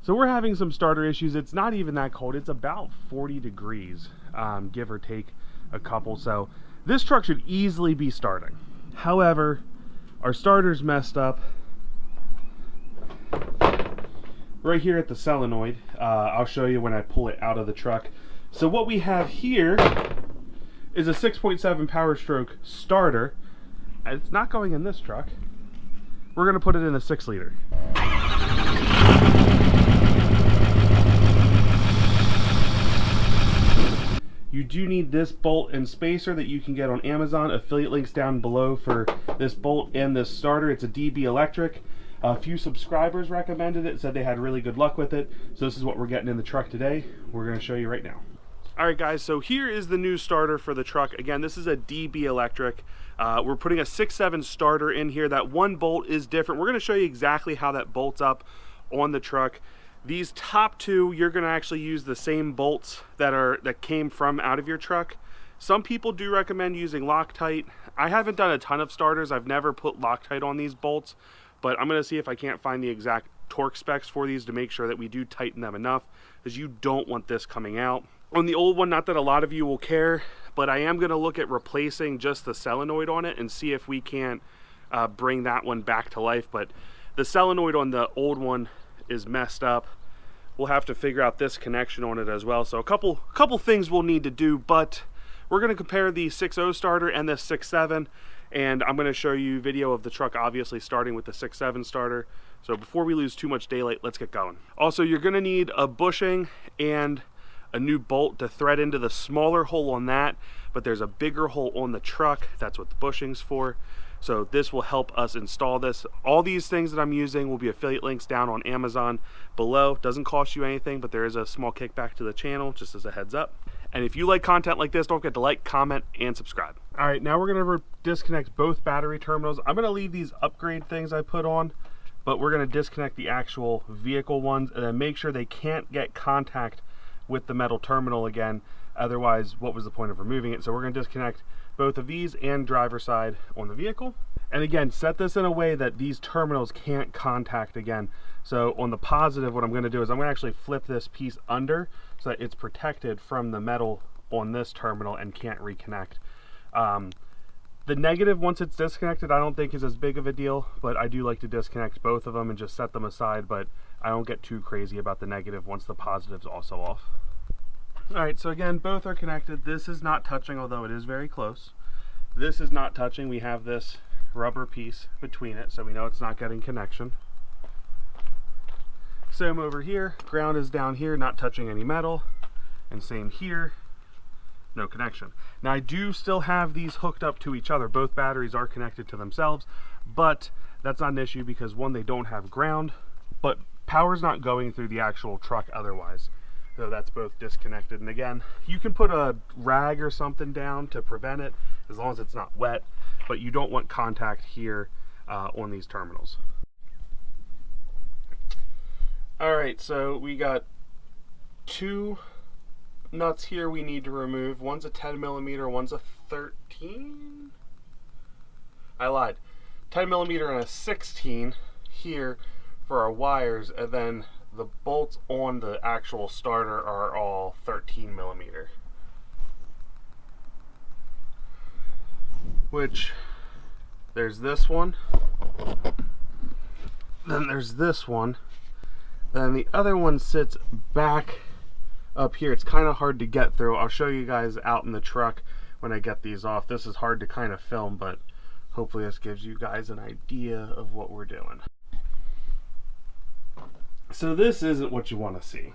So we're having some starter issues. It's not even that cold. It's about 40 degrees, give or take a couple. So this truck should easily be starting. However, our starter's messed up right here at the solenoid. I'll show you when I pull it out of the truck. So what we have here is a 6.7 Powerstroke starter. It's not going in this truck. We're going to put it in a 6-liter. You do need this bolt and spacer that you can get on Amazon. Affiliate links down below for this bolt and this starter. It's a DB electric. A few subscribers recommended it, said they had really good luck with it. So this is what we're getting in the truck today. We're going to show you right now. All right, guys, so here is the new starter for the truck. Again, this is a DB electric. We're putting a 6.7 starter in here. That one bolt is different. We're going to show you exactly how that bolts up on the truck. These top two, you're going to actually use the same bolts that came from out of your truck. Some people do recommend using Loctite. I haven't done a ton of starters. I've never put Loctite on these bolts, but I'm going to see if I can't find the exact torque specs for these to make sure that we do tighten them enough, because you don't want this coming out. On the old one, not that a lot of you will care, but I am going to look at replacing just the solenoid on it and see if we can't bring that one back to life. But the solenoid on the old one is messed up. We'll have to figure out this connection on it as well. So a couple things we'll need to do, but we're going to compare the 6.0 starter and the 6.7, and I'm going to show you video of the truck obviously starting with the 6.7 starter. So before we lose too much daylight, let's get going. Also, you're going to need a bushing and a new bolt to thread into the smaller hole on that, but there's a bigger hole on the truck. That's what the bushing's for. So this will help us install this. All these things that I'm using will be affiliate links down on Amazon below. Doesn't cost you anything, but there is a small kickback to the channel, just as a heads up. And if you like content like this, don't forget to like, comment, and subscribe. All right, now we're gonna disconnect both battery terminals. I'm gonna leave these upgrade things I put on, but we're gonna disconnect the actual vehicle ones and then make sure they can't get contact with the metal terminal again. Otherwise, what was the point of removing it? So we're going to disconnect both of these and driver side on the vehicle. And again, set this in a way that these terminals can't contact again. So on the positive, what I'm going to do is I'm going to actually flip this piece under so that it's protected from the metal on this terminal and can't reconnect. The negative, once it's disconnected, I don't think is as big of a deal, but I do like to disconnect both of them and just set them aside, but I don't get too crazy about the negative once the positive's also off. All right, so again, both are connected. This is not touching, although it is very close. This is not touching. We have this rubber piece between it, so we know it's not getting connection. Same over here, ground is down here, not touching any metal, and same here, no connection. Now I do still have these hooked up to each other. Both batteries are connected to themselves, but that's not an issue because one, they don't have ground, but power's not going through the actual truck otherwise. So that's both disconnected. And again, you can put a rag or something down to prevent it as long as it's not wet, but you don't want contact here on these terminals. All right, so we got two nuts here we need to remove. One's a 10 millimeter, one's a 13. I lied. 10 millimeter and a 16 here for our wires, and then the bolts on the actual starter are all 13 millimeter. Which, there's this one, then there's this one, then the other one sits back up here. It's kind of hard to get through. I'll show you guys out in the truck when I get these off. This is hard to kind of film, but hopefully this gives you guys an idea of what we're doing. So this isn't what you want to see.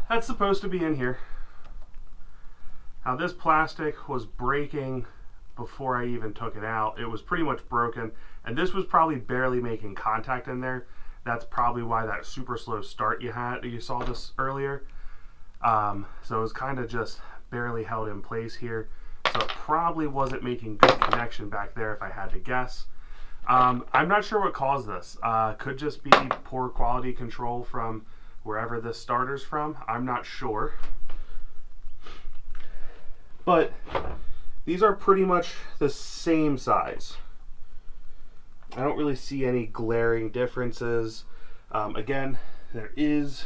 That's supposed to be in here. Now this plastic was breaking before I even took it out. It was pretty much broken, and this was probably barely making contact in there. That's probably why that super slow start you saw this earlier. So it was kind of just barely held in place here. So it probably wasn't making good connection back there if I had to guess. I'm not sure what caused this. Could just be poor quality control from wherever this starter's from. I'm not sure. But these are pretty much the same size. I don't really see any glaring differences. Again, there is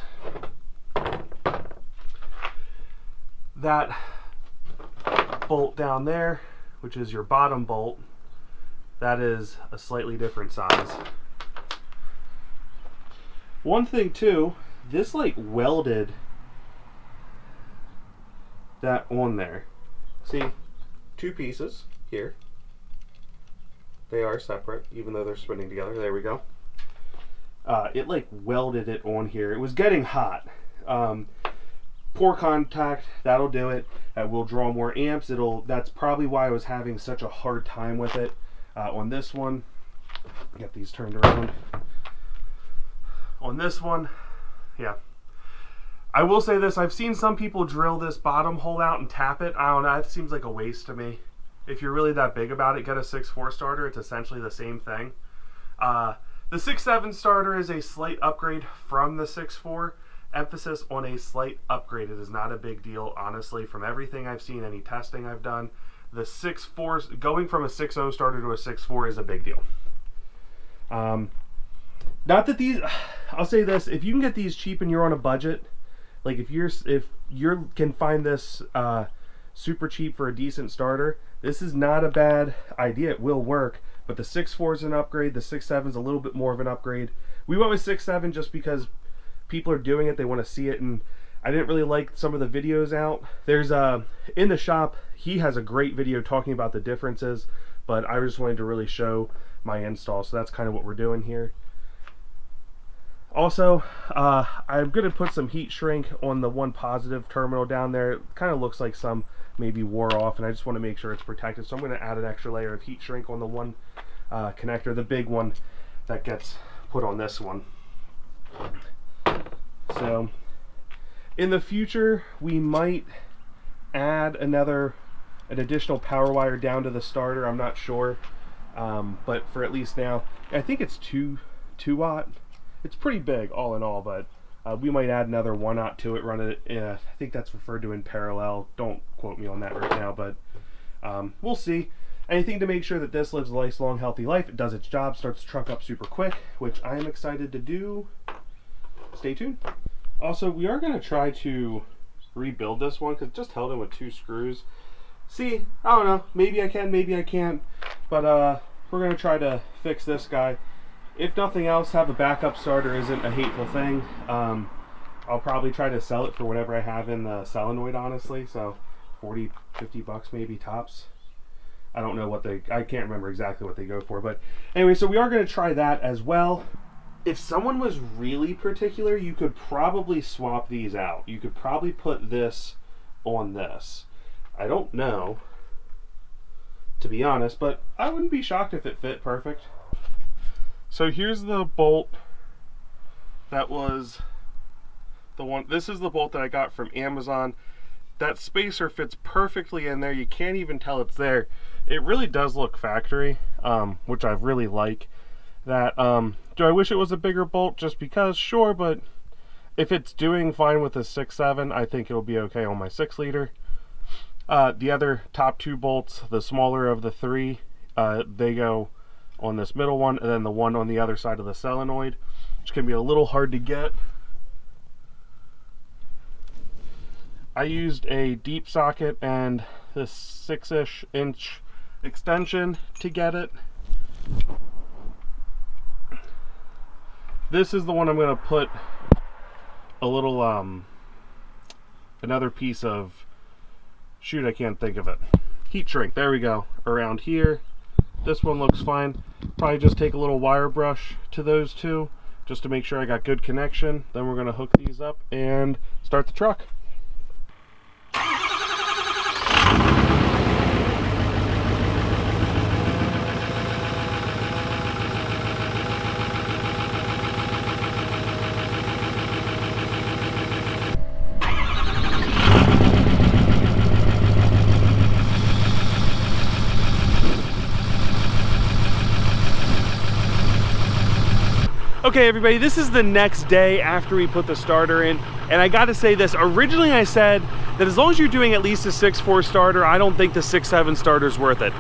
that bolt down there, which is your bottom bolt. That is a slightly different size. One thing too, this like welded that on there. See, two pieces here. They are separate, even though they're spinning together. There we go. It like welded it on here. It was getting hot. Poor contact, that'll do it. Will draw more amps. That's probably why I was having such a hard time with it. On this one, get these turned around. On this one, yeah. I will say this, I've seen some people drill this bottom hole out and tap it. I don't know, it seems like a waste to me. If you're really that big about it, get a 6.4 starter. It's essentially the same thing. The 6.7 starter is a slight upgrade from the 6.4. Emphasis on a slight upgrade. It is not a big deal, honestly. From everything I've seen, any testing I've done, the 6.4, going from a 6.0 starter to a 6.4 is a big deal. Not that these, I'll say this, if you can get these cheap and you're on a budget, like if you can find this super cheap for a decent starter, this is not a bad idea. It will work, but the 6.4 is an upgrade. The 6.7 is a little bit more of an upgrade. We went with 6.7 just because people are doing it, they want to see it, and I didn't really like some of the videos out. There's in the shop, he has a great video talking about the differences, but I just wanted to really show my install, so that's kind of what we're doing here. Also, I'm going to put some heat shrink on the one positive terminal down there. It kind of looks like some maybe wore off, and I just want to make sure it's protected, so I'm going to add an extra layer of heat shrink on the one connector, the big one that gets put on this one. So in the future we might add an additional power wire down to the starter. I'm not sure, but for at least now, I think it's 2 watt. It's pretty big all in all, but we might add another 1 watt to it, run it, I think that's referred to in parallel. Don't quote me on that right now, but we'll see. Anything to make sure that this lives a nice, long, healthy life. It does its job, starts the truck up super quick, which I am excited to do. Stay tuned. Also, we are going to try to rebuild this one because it just held in with 2 screws. See, I don't know, maybe I can, maybe I can't, but we're going to try to fix this guy. If nothing else, have a backup starter isn't a hateful thing. I'll probably try to sell it for whatever I have in the solenoid, honestly, so 40, 50 bucks maybe tops. I don't know what I can't remember exactly what they go for, but anyway, so we are going to try that as well. If someone was really particular, you could probably swap these out. You could probably put this on this. I don't know, to be honest, but I wouldn't be shocked if it fit perfect. So here's the bolt that was the one. This is the bolt that I got from Amazon. That spacer fits perfectly in there. You can't even tell it's there. It really does look factory, which I really like. That do I wish it was a bigger bolt just because? Sure, but if it's doing fine with the 6.7, I think it'll be okay on my 6 liter. The other top 2 bolts, the smaller of the 3, they go on this middle one, and then the one on the other side of the solenoid, which can be a little hard to get. I used a deep socket and this 6-ish inch extension to get it. This is the one I'm going to put a little another piece of, shoot, I can't think of it, heat shrink, there we go, around here. This one looks fine. Probably just take a little wire brush to those 2 just to make sure I got good connection. Then we're going to hook these up and start the truck. Okay everybody, this is the next day after we put the starter in, and I gotta say this, originally I said that as long as you're doing at least a 6.4 starter, I don't think the 6.7 starter is worth it.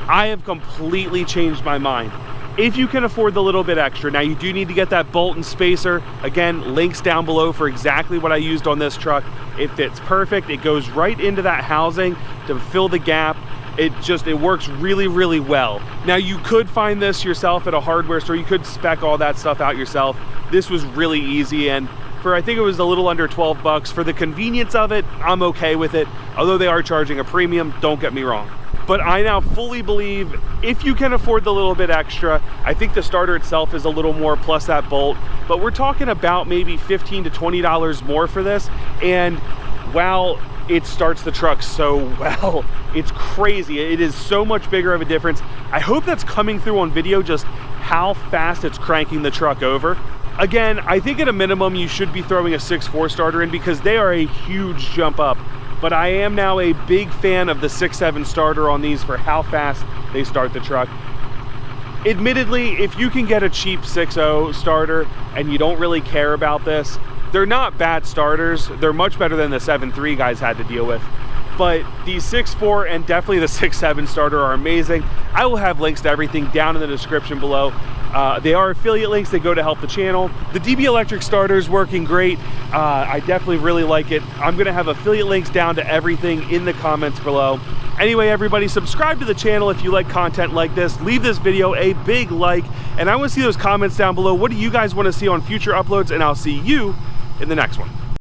I have completely changed my mind. if you can afford the little bit extra. Now you do need to get that bolt and spacer. Again, links down below for exactly what I used on this truck. It fits perfect. It goes right into that housing to fill the gap. It works really, really well. Now you could find this yourself at a hardware store. You could spec all that stuff out yourself. This was really easy, and for, I think it was a little under 12 bucks. For the convenience of it, I'm okay with it. Although they are charging a premium, don't get me wrong. But I now fully believe if you can afford the little bit extra, I think the starter itself is a little more plus that bolt, but we're talking about maybe $15 to $20 more for this. And wow, it starts the truck so well. It's crazy. It is so much bigger of a difference. I hope that's coming through on video, just how fast it's cranking the truck over. Again, I think at a minimum you should be throwing a 6.4 starter in because they are a huge jump up. But I am now a big fan of the 6.7 starter on these for how fast they start the truck. Admittedly, if you can get a cheap 6.0 starter and you don't really care about this, they're not bad starters. They're much better than the 7.3 guys had to deal with. But the 6.4 and definitely the 6.7 starter are amazing. I will have links to everything down in the description below. They are affiliate links. They go to help the channel. The DB Electric starter is working great. I definitely really like it. I'm going to have affiliate links down to everything in the comments below. Anyway, everybody, subscribe to the channel if you like content like this. Leave this video a big like, and I want to see those comments down below. What do you guys want to see on future uploads? And I'll see you in the next one.